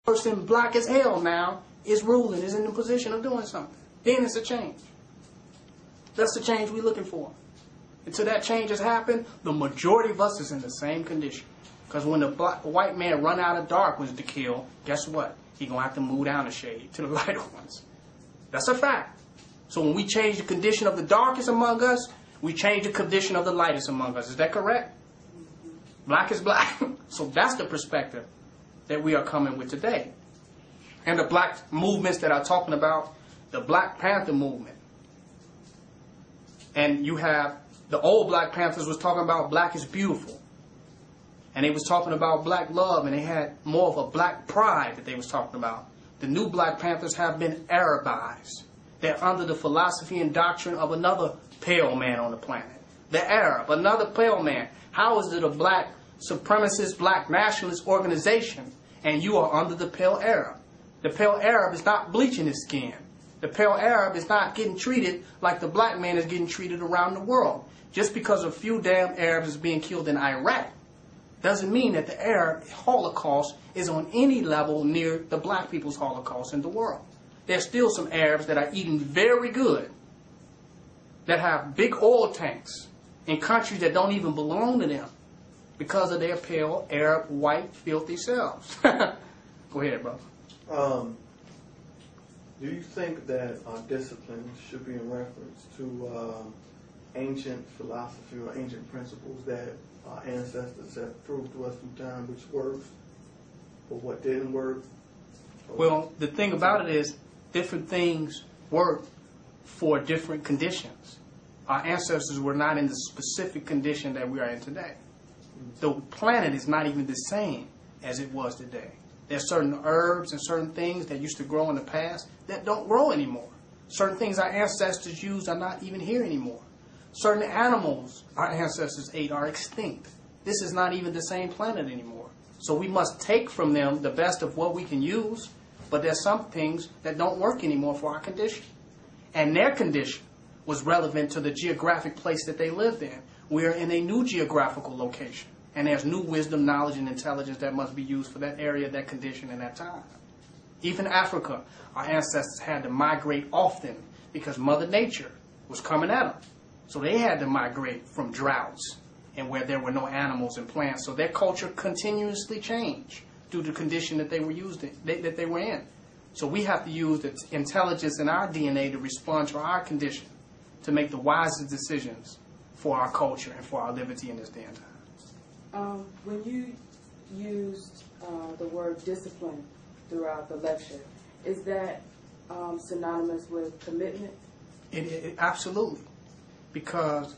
person black as hell now is ruling, is in the position of doing something. Then it's a change. That's the change we're looking for. Until that change has happened, the majority of us is in the same condition. Because when the white man run out of dark ones to kill, guess what? He's going to have to move down a shade to the lighter ones. That's a fact. So when we change the condition of the darkest among us, we change the condition of the lightest among us. Is that correct? Black is black. So that's the perspective that we are coming with today. And the black movements that I'm talking about, the Black Panther movement. And you have the old Black Panthers was talking about black is beautiful. And they was talking about black love, and they had more of a black pride that they was talking about. The new Black Panthers have been Arabized. They're under the philosophy and doctrine of another pale man on the planet. The Arab, another pale man. How is it a black supremacist, black nationalist organization, and you are under the pale Arab? The pale Arab is not bleaching his skin. The pale Arab is not getting treated like the black man is getting treated around the world. Just because a few damn Arabs is being killed in Iraq doesn't mean that the Arab Holocaust is on any level near the black people's Holocaust in the world. There's still some Arabs that are eating very good, that have big oil tanks in countries that don't even belong to them because of their pale Arab, white, filthy selves. Go ahead, brother. Do you think that our discipline should be in reference to ancient philosophy or ancient principles that our ancestors have proved to us through time which works, or what didn't work? Well, the thing about it is different things work for different conditions. Our ancestors were not in the specific condition that we are in today. The planet is not even the same as it was today. There's certain herbs and certain things that used to grow in the past that don't grow anymore. Certain things our ancestors used are not even here anymore. Certain animals our ancestors ate are extinct. This is not even the same planet anymore. So we must take from them the best of what we can use, but there's some things that don't work anymore for our condition. And their condition was relevant to the geographic place that they lived in. We are in a new geographical location. And there's new wisdom, knowledge, and intelligence that must be used for that area, that condition, and that time. Even Africa, our ancestors had to migrate often because Mother Nature was coming at them. So they had to migrate from droughts and where there were no animals and plants. So their culture continuously changed due to the condition that they were that they were in. So we have to use the intelligence in our DNA to respond to our condition, to make the wisest decisions for our culture and for our liberty in this day and time. When you used the word discipline throughout the lecture, is that synonymous with commitment? Absolutely. Because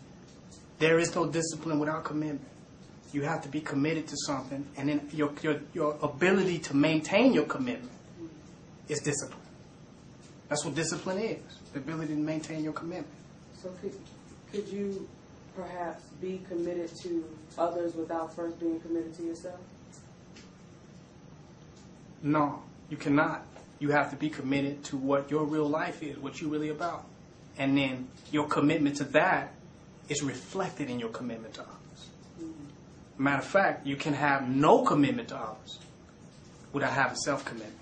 there is no discipline without commitment. You have to be committed to something, and then your ability to maintain your commitment is discipline. That's what discipline is, the ability to maintain your commitment. So could you perhaps be committed to others without first being committed to yourself? No, you cannot. You have to be committed to what your real life is, what you're really about. And then your commitment to that is reflected in your commitment to others. Mm-hmm. Matter of fact, you can have no commitment to others without having self-commitment.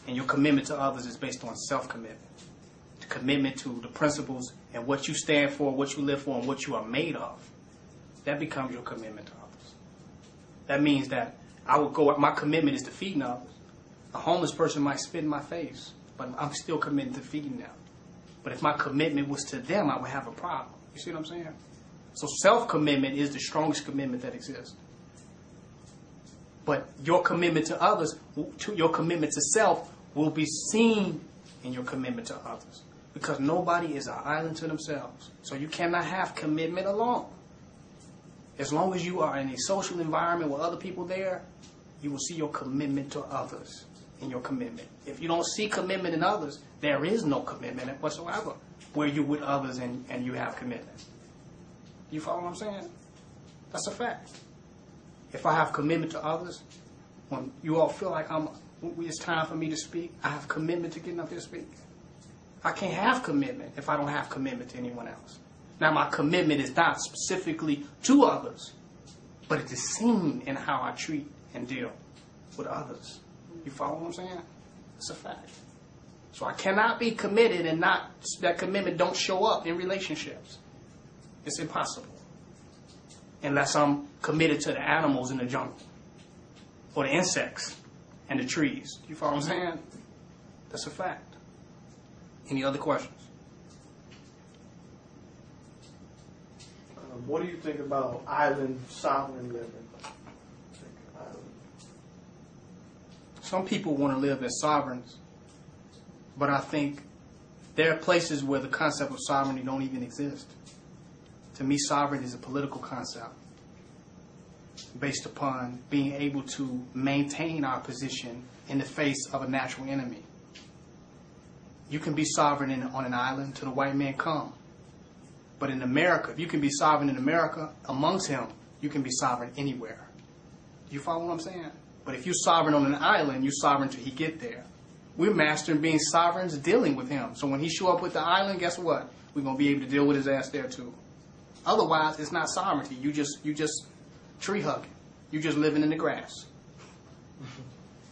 And your commitment to others is based on self-commitment. The commitment to the principles and what you stand for, what you live for, and what you are made of. That becomes your commitment to others. That means that my commitment is to feeding others. A homeless person might spit in my face, but I'm still committed to feeding them. But if my commitment was to them, I would have a problem. You see what I'm saying? So self-commitment is the strongest commitment that exists. But your commitment to others, your commitment to self, will be seen in your commitment to others. Because nobody is an island to themselves. So you cannot have commitment alone. As long as you are in a social environment with other people there, you will see your commitment to others in your commitment. If you don't see commitment in others, there is no commitment whatsoever where you're with others and you have commitment. You follow what I'm saying? That's a fact. If I have commitment to others, when you all feel like it's time for me to speak, I have commitment to getting up there to speak. I can't have commitment if I don't have commitment to anyone else. Now, my commitment is not specifically to others, but it is seen in how I treat and deal with others. You follow what I'm saying? It's a fact. So I cannot be committed and not that commitment don't show up in relationships. It's impossible. Unless I'm committed to the animals in the jungle. Or the insects and the trees. You follow what I'm saying? That's a fact. Any other questions? What do you think about island sovereign living? Some people want to live as sovereigns, but I think there are places where the concept of sovereignty don't even exist. To me, sovereign is a political concept based upon being able to maintain our position in the face of a natural enemy. You can be sovereign on an island till the white man come. But in America, if you can be sovereign in America, amongst him, you can be sovereign anywhere. You follow what I'm saying? But if you're sovereign on an island, you're sovereign till he get there. We're mastering being sovereigns, dealing with him. So when he show up with the island, guess what? We're going to be able to deal with his ass there too. Otherwise, it's not sovereignty. You just tree hugging. You just living in the grass.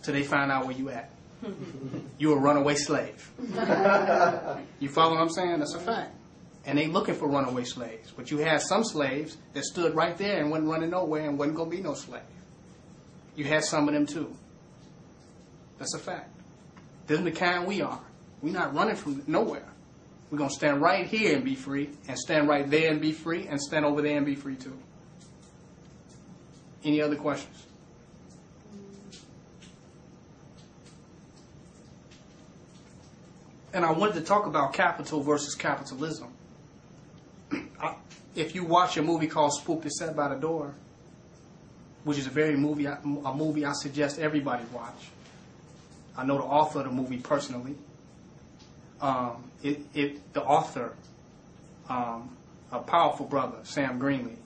Till they find out where you at. You're a runaway slave. You follow what I'm saying? That's a fact. And they looking for runaway slaves. But you had some slaves that stood right there and wasn't running nowhere and wasn't going to be no slave. You had some of them too. That's a fact. This is the kind we are. We're not running from nowhere. We're going to stand right here and be free, and stand right there and be free, and stand over there and be free too. Any other questions? And I wanted to talk about capital versus capitalism. If you watch a movie called Spooked and Set by the Door, which is a movie I suggest everybody watch. I know the author of the movie personally. The author, a powerful brother, Sam Greenlee.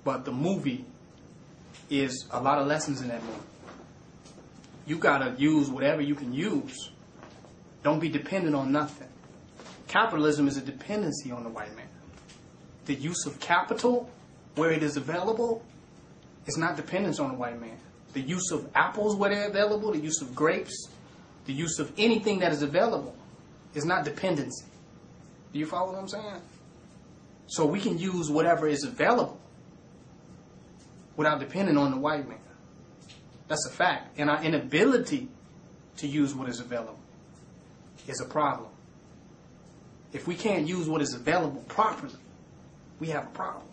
But the movie is a lot of lessons in that movie. You gotta use whatever you can use. Don't be dependent on nothing. Capitalism is a dependency on the white man. The use of capital, where it is available, is not dependence on the white man. The use of apples where they're available, the use of grapes, the use of anything that is available is not dependency. Do you follow what I'm saying? So we can use whatever is available without depending on the white man. That's a fact. And our inability to use what is available is a problem. If we can't use what is available properly, we have a problem.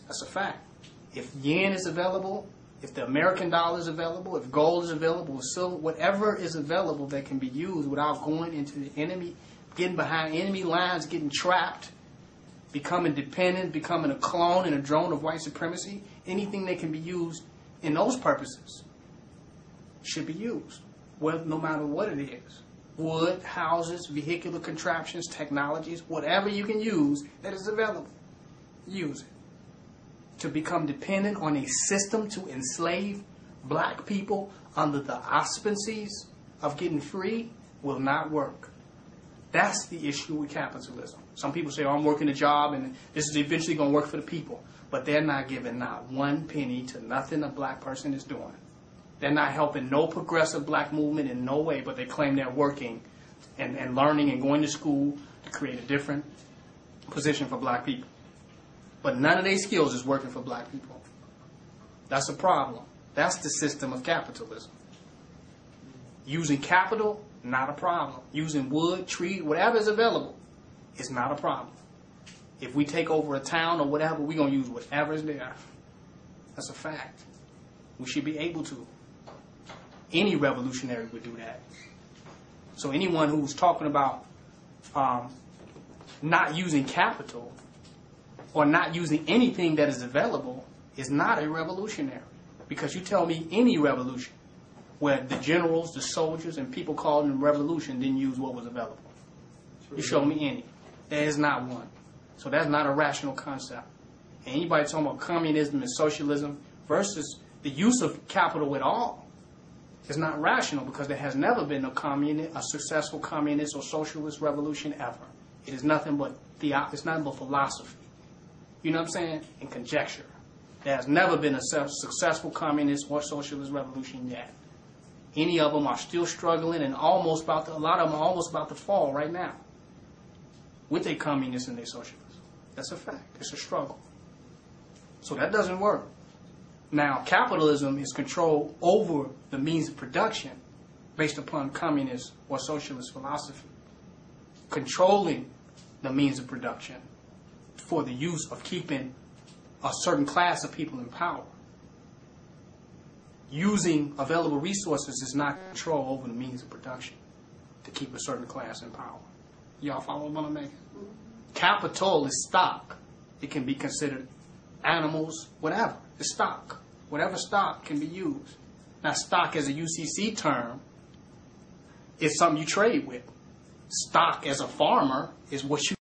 That's a fact. If yen is available, if the American dollar is available, if gold is available, silver, whatever is available that can be used without going into the enemy, getting behind enemy lines, getting trapped, becoming dependent, becoming a clone and a drone of white supremacy, anything that can be used in those purposes should be used, well, no matter what it is. Wood, houses, vehicular contraptions, technologies, whatever you can use that is available, use it. To become dependent on a system to enslave black people under the auspices of getting free will not work. That's the issue with capitalism. Some people say, oh, I'm working a job and this is eventually going to work for the people. But they're not giving not one penny to nothing a black person is doing. They're not helping no progressive black movement in no way, but they claim they're working and learning and going to school to create a different position for black people. But none of their skills is working for black people. That's a problem. That's the system of capitalism. Using capital, not a problem. Using wood, tree, whatever is available, it's not a problem. If we take over a town or whatever, we're going to use whatever is there. That's a fact. We should be able to. Any revolutionary would do that. So anyone who's talking about not using capital or not using anything that is available is not a revolutionary. Because you tell me any revolution where the generals, the soldiers, and people called in revolution didn't use what was available. You show me any. There is not one. So that's not a rational concept. And anybody talking about communism and socialism versus the use of capital at all is not rational, because there has never been a successful communist or socialist revolution ever. It is nothing but philosophy. You know what I'm saying? And conjecture. There has never been a successful communist or socialist revolution yet. Any of them are still struggling and a lot of them are almost about to fall right now with their communists and their socialists. That's a fact. It's a struggle. So that doesn't work. Now, capitalism is control over the means of production based upon communist or socialist philosophy, controlling the means of production for the use of keeping a certain class of people in power. Using available resources is not control over the means of production to keep a certain class in power. Y'all follow what I'm making? Capital is stock. It can be considered animals, whatever. It's stock. Whatever stock can be used. Now, stock as a UCC term is something you trade with. Stock as a farmer is what you